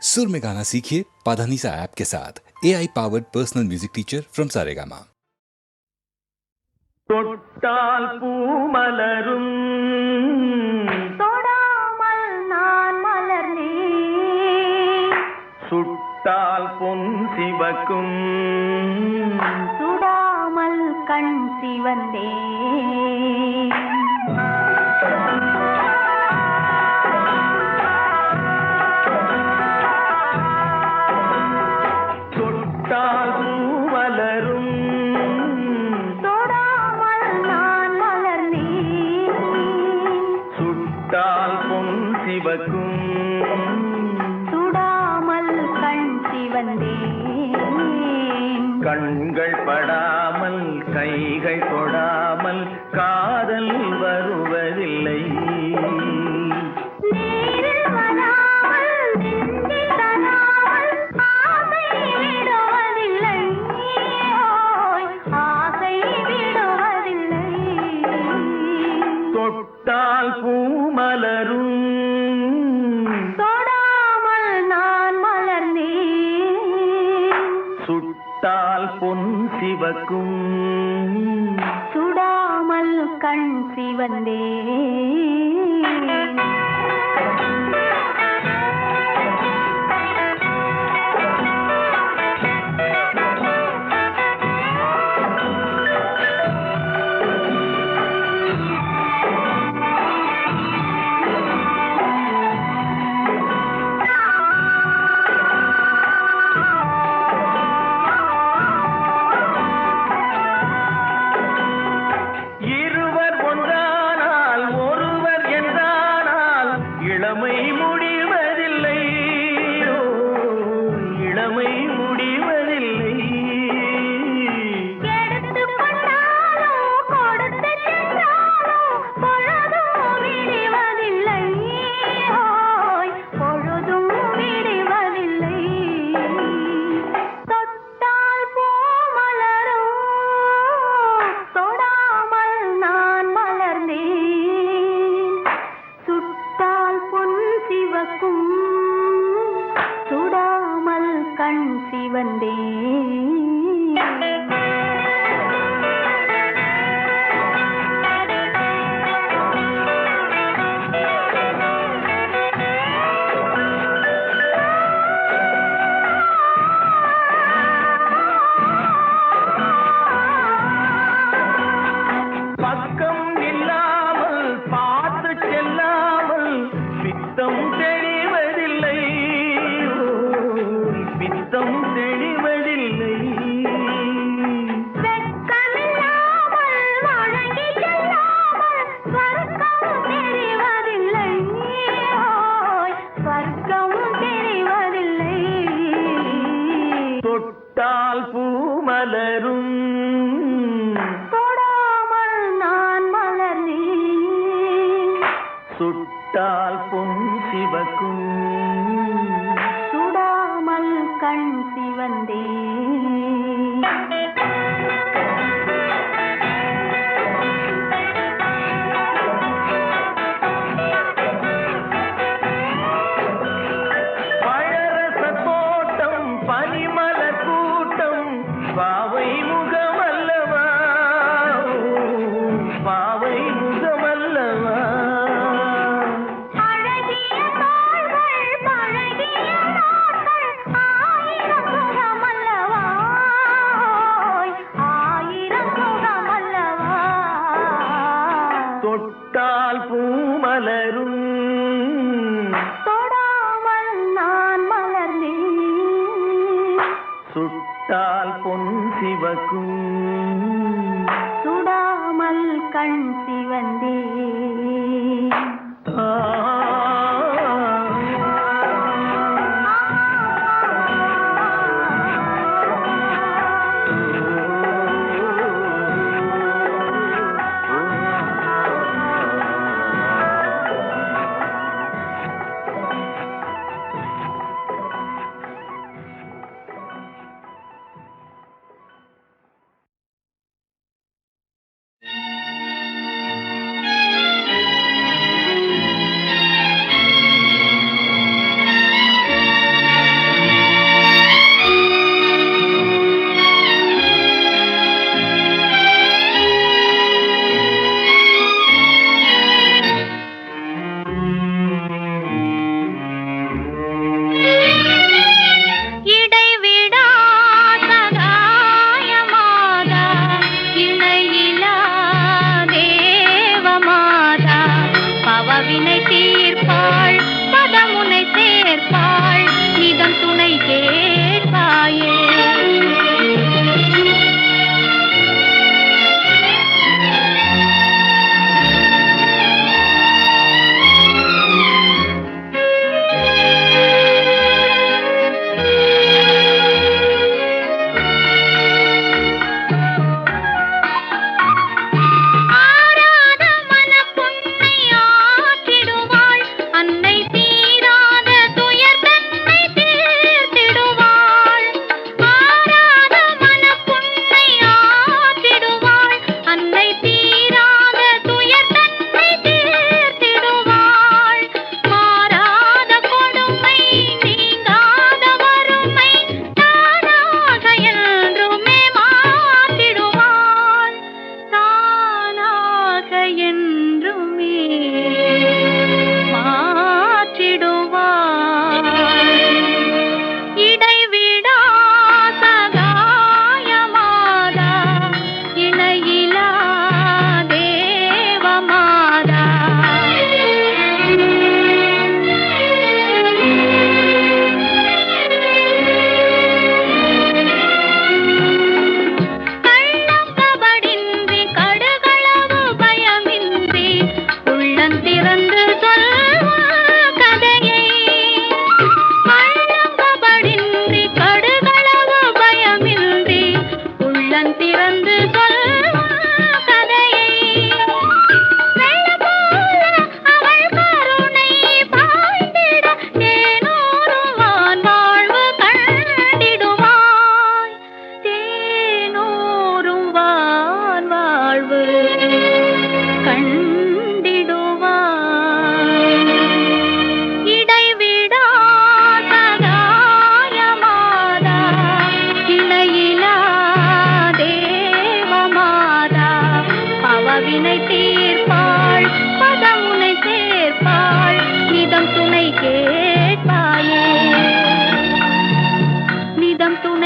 सुर में गाना सीखिए पाधानीसा ऐप के साथ। AI powered personal music teacher from Saregama. தொட்டால் பூமலரும் தொடாமல் நான் மலர்ந்தேன், சுட்டால் பொன் சிவக்கும் சுடாமல் கண் சிவந்தேன். தொட்டால் பூமலரும் தொடாமல் நான் மலர்ந்தேன், சுட்டால் பொன் சிவக்கும் சுடாமல் கண் சிவந்தேன். கண்கள் படாமல் கைகள் தொடாமல் காதல் வருவதில்லை. நீரில் வராமல் நெஞ்சில் தராமல் ஆசை விடுவதில்லை, ஓய் ஆசை விடுவதில்லை. தொட்டால் பூமலரும் தொடாமல் நான் மலர்ந்தேன், சுட்டால் பொன் சிவக்கும் சுடாமல் கண் சிவந்தேன். இருவர் ஒன்றானால் ஒருவர் என்றானால் இளமை முடிவதில்லை, ஓ, இளமை முடிவதில்லை. எடுத்துக் கொண்டாலோ கொடுத்து சென்றாலோ பொழுதும் விடுவதில்லை, ஓய் பொழுதும் விடுவதில்லை. தொட்டால் பூமலரும் தொடாமல் நான் மலர்ந்தேன், சுட்டால் பொன் சிவக்கும் சுடாமல் கண் சிவந்தேன். பக்கம் இல்லாமல் பார்த்து செல்லாமல் பித்தம் தெளிவதில்லை, ஓ, பித்தம் தெளிவதில்லை. வெட்கமில்லாமல் வழங்கி செல்லாமல் ஸ்வர்க்கம் தெரிவதில்லை, ஓய் ஸ்வர்க்கம் தெரிவதில்லை. தொட்டால் பூமலரும் தொடாமல் நான் மலர்ந்தேன், சுட்டால் பொன் சிவக்கும் சுடாமல் கண் சிவந்தேன். பழரச தோட்டம் பனிமலர் கூட்டம் பாவை முகமல்லவா, பாவை முகமல்லவா. அழகிய தோள்கள் பழகிய நாட்கள் ஆயிரம் முகமல்லவா, ஓய் ஆயிரம் முகமல்லவா. தொட்டால் பூமலரும் தொடாமல் நான் மலர்ந்தேன், சுட்டால் பொன் சிவக்கும் சுடாமல் கண் சிவந்தேன். ஆ.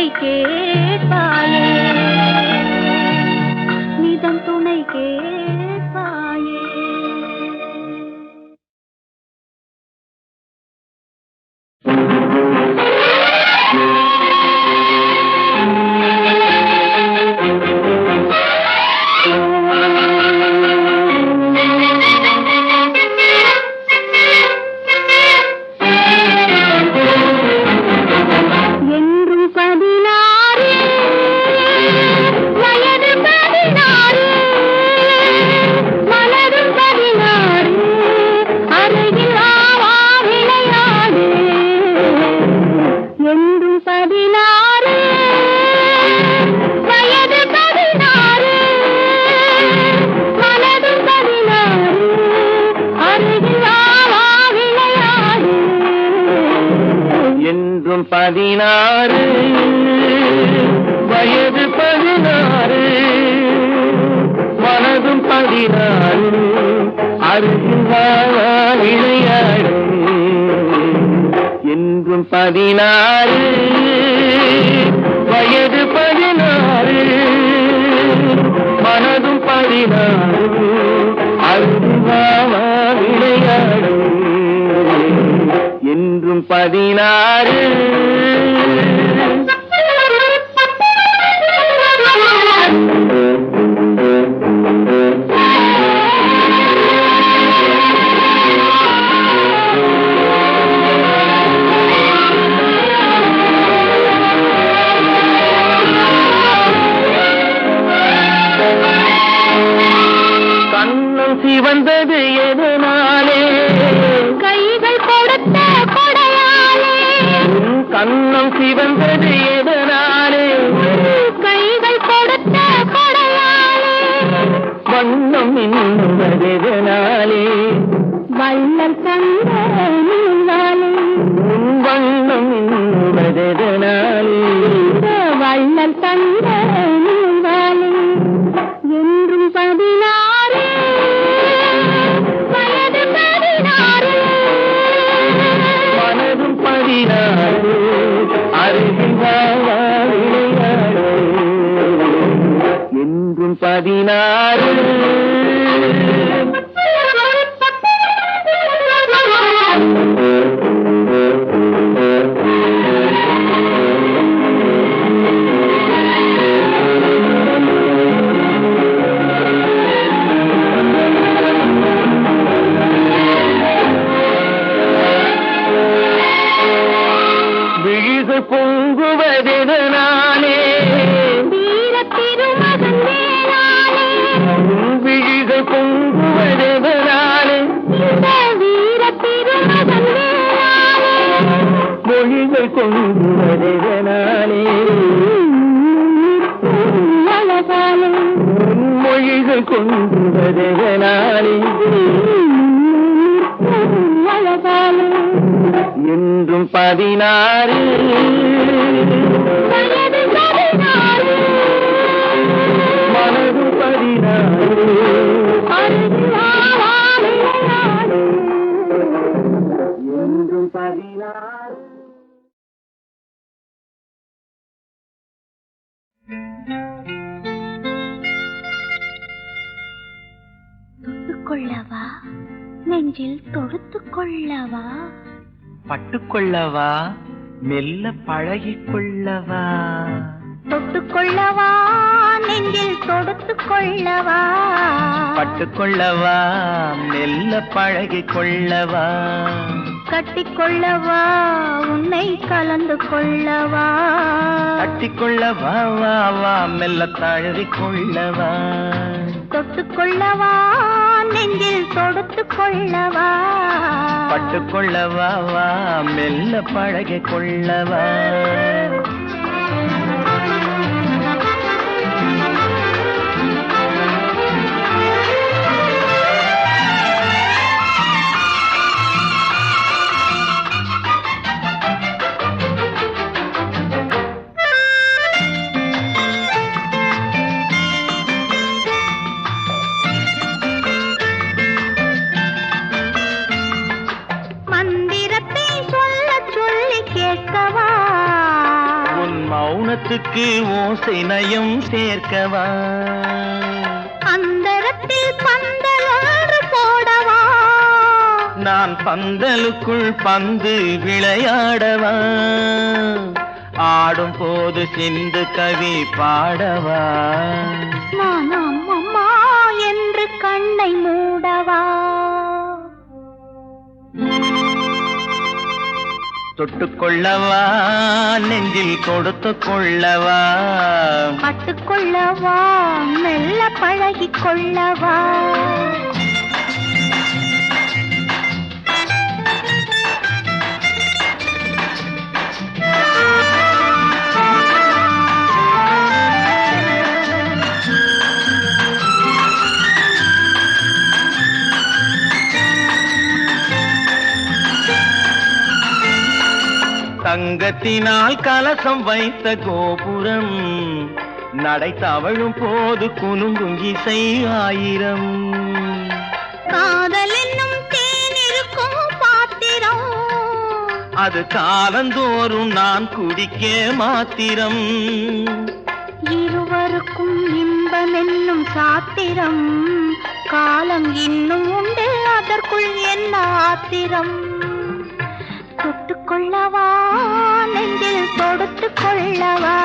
துணை கேட்பாயே நிதம் துணை கேட்பாயே பதினாறு வயது 16 மனதும் 16 அருகில் விளையாடு என்றும் 16 வயது 16 மனதும் 16 அருகில் விளையாடு என்றும் 16 கண்ணம் சிவந்தது எதனாலே கைகள் கொடுத்த கொடையாலே கண்ணம் சிவந்தது எதனாலே கைகள் கொடுத்த கொடையாலே வண்ணம் இன்னுவதெதனாலே வள்ளல் தந்த நூலாலே உன் வண்ணம் இன்னுவதெதனாலே வள்ளல் தந்த நூலாலே என்றும் 16 வயது 16 மனதும் 16 அருகில் விளையாடு என்றும் 16 விழிகள் பொங்குவதெதனாலே வீர திருமகன் வேளாளே விழிகள் பொங்குவதெதனாலே இந்த வீர திருமகன் வேளாளே மொழிகள் கொங்குவதெதனாலே அழகாலே மொழிகள் கொங்குவதெதனாலே அழகாலே என்றும் 16 வயது 16 மனது 16 அருகில் விளையாடு என்றும் 16 தொட்டுக்கொள்ளவா நெஞ்சில் தொடுத்துக் கொள்ளவா பட்டுக்கொள்ளவா மெல்ல பழகிக்கொள்ளவா தொட்டுக்கொள்ளவா நெஞ்சில் தொடுத்துக் கொள்ளவா பட்டுக்கொள்ளவா மெல்ல பழகிக்கொள்ளவா கட்டிக்கொள்ளவா உன்னை கலந்து கொள்ளவா கட்டிக்கொள்ளவா வா வா மெல்ல தழுவிக்கொள்ளவா தொட்டுக்கொள்ளவா நெஞ்சில் தொடுத்துக் கொள்ளவா பட்டுக்கொள்ளவா வா மெல்ல பழகிக்கொள்ளவா மந்திரத்தை சொல்ல சொல்லி கேட்கவா அந்தரத்துக்கு ஓசை நயம் சேர்க்கவா அந்தரத்தில் பந்தல் ஒன்று போடவா நான் பந்தலுக்குள் பந்து விளையாடவா ஆடும் போது சிந்து கவி பாடவா நான் அம்மம்மா என்று கண்ணை மூடவா தொட்டுக்கொள்ளவா நெஞ்சில் கொடுத்து கொள்ளவா பட்டுக்கொள்ளவா மெல்ல பழகிக் கொள்ளவா தங்கத்தினால் கலசம் வைத்த கோபுரம் நடை தவழும் போது குலுங்கும் இசை ஆயிரம் காதல் என்னும் தேனிருக்கும் பாத்திரம் அது காலந்தோறும் நான் குடிக்க மாத்திரம் இருவருக்கும் இன்பம் என்னும் சாத்திரம் காலம் இன்னும் உண்டு அதற்குள் என்ன ஆத்திரம் தொட்டுக்கொள்ளவா நெஞ்சில் தொடுத்துக் கொள்ளவா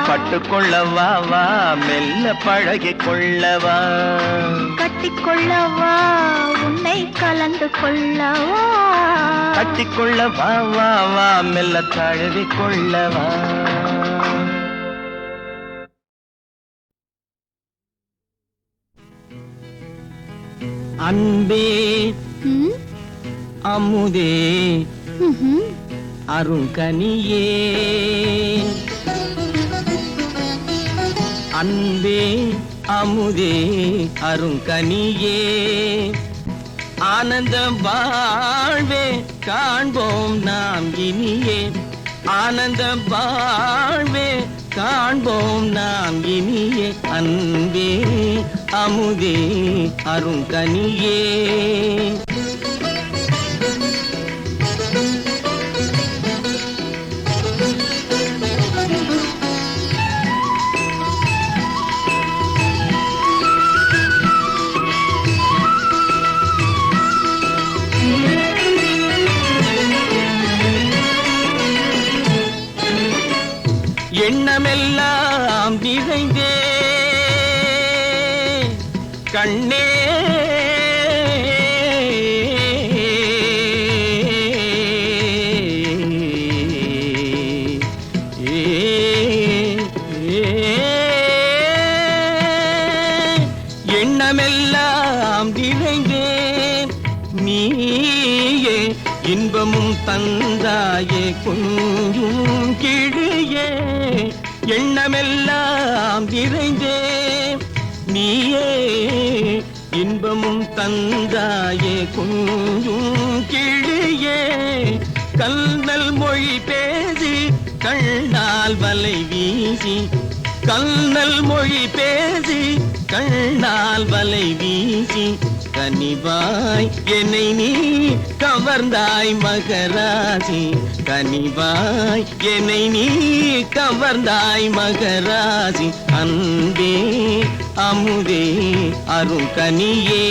பட்டுக்கொள்ளவா வா மெல்ல பழகிக் கொள்ளவா கட்டிக்கொள்ளவா உன்னை கலந்து கொள்ளவா கட்டிக்கொள்ளவா வா வா மெல்ல தழுவி கொள்ளவா அன்பே அமுதே அருங்கனியே அன்பே அமுதே அருங்கனியே ஆனந்தம் வாழ்வே காண்போம் நாம் இனியே ஆனந்தம் வாழ்வே காண்போம் நாம் இனியே அன்பே அமுதே அருங்கனியே எண்ணமெல்லாம் நிறைந்தே கண்ணே எண்ணமெல்லாம் நிறைந்தே நீயே இன்பமும் தந்தாயே கொஞ்சும் கிழியே எண்ணமெல்லாம் நிறைந்தே நீயே இன்பமும் தந்தாயே கொஞ்சும் கிழியே கல்நல் மொழி பேசி கண்ணால் வலை வீசி கல்நல் மொழி பேசி கண்ணால் வலை வீசி கனிவாய் என்னை நீ கவர்ந்தாய் மகராசி கனிவாய் என்னை நீ கவர்ந்தாய் மகராசி அன்பே அமுதே அருங்கனியே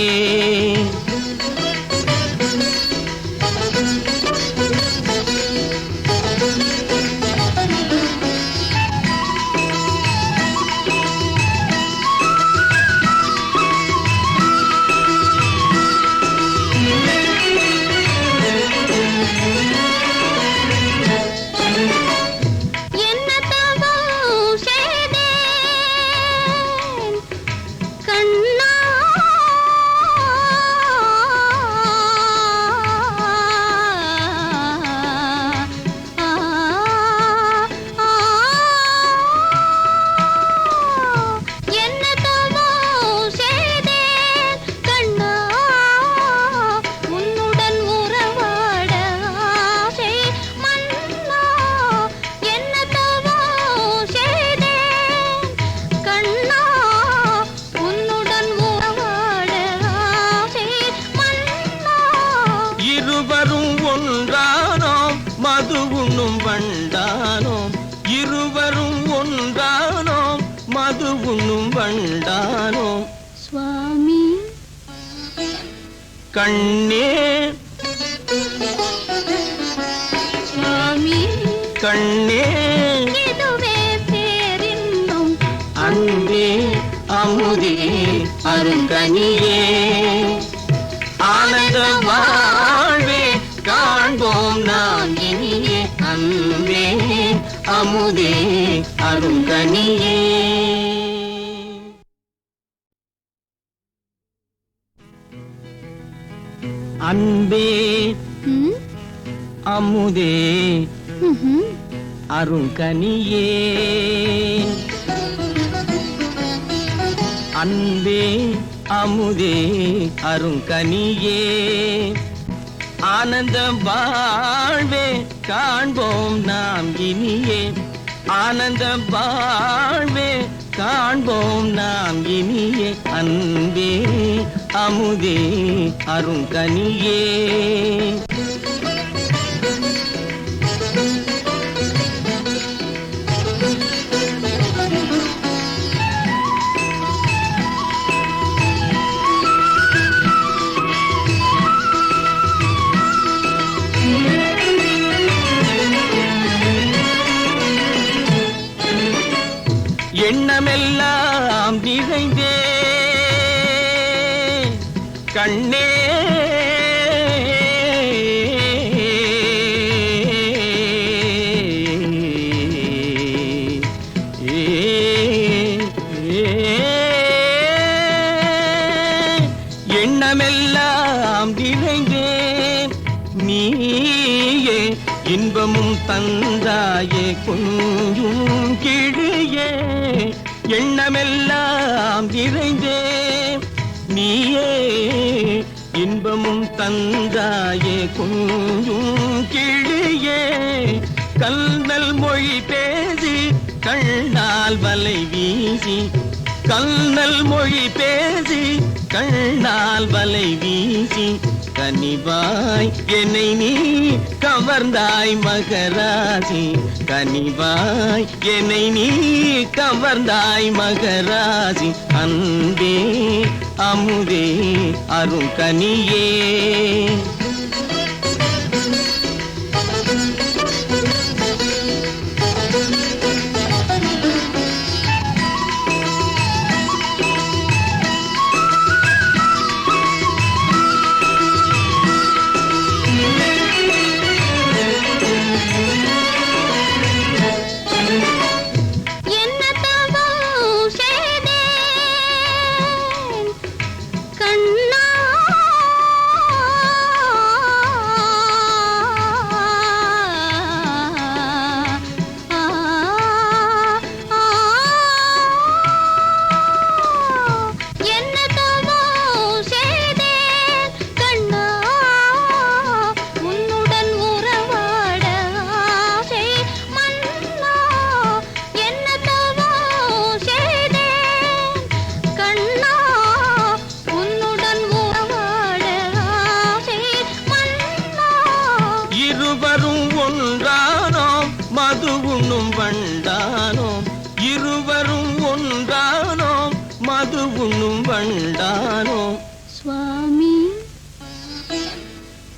இருவரும் ஒன்றானோம் மது உண்ணும் வண்டானோம் சுவாமி கண்ணே சுவாமி கண்ணே இதுவே பேரின்பம் அன்பே அமுதே அருங்கனியே ஆனந்த வாழ்வே காண்போம் நாம் இனியே அன்பே அமுதே அருங்கனியே அன்பே அமுதே அருங்கனியே அன்பே அமுதே அருங்கனியே ஆனந்த வாழ்வே காண்போம் நாம் இனியே ஆனந்த வாழ்வே காண்போம் நாம் இனியே அன்பே அமுதே அருங்கனியே எண்ணமெல்லாம் நிறைந்தே கண்ணே எண்ணமெல்லாம் நிறைந்தே நீயே இன்பமும் தந்தாயே கொஞ்சும் கிழியே எண்ணமெல்லாம் நிறைந்தே நீயே இன்பமும் தந்தாயே கொஞ்சும் கிழியே கல்நல் மொழி பேசி கண்ணால் வலை வீசி கல்நல் மொழி பேசி கண்ணால் வலை வீசி கனிவாய் என்னை நீ கவர்ந்தாய் மகராசி கனிவாய் என்னை நீ கவர்ந்தாய் மகராசி அன்பே அமுதே அருங்கனியே மது உண்ணும் வண்டானோம் இருவரும் ஒன்றானோம் மது உண்ணும் வண்டானோம் சுவாமி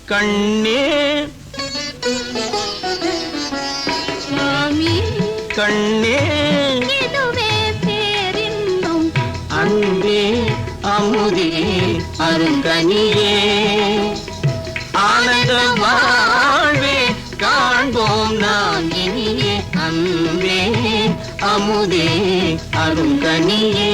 கண்ணே சுவாமி கண்ணே இதுவே பேரின்பம் அன்பே அமுதே அருங்கனியே ஆனந்த வாழ்வே காண்போம் நாம் இனியே அன்பே அமுதே அருங்கனியே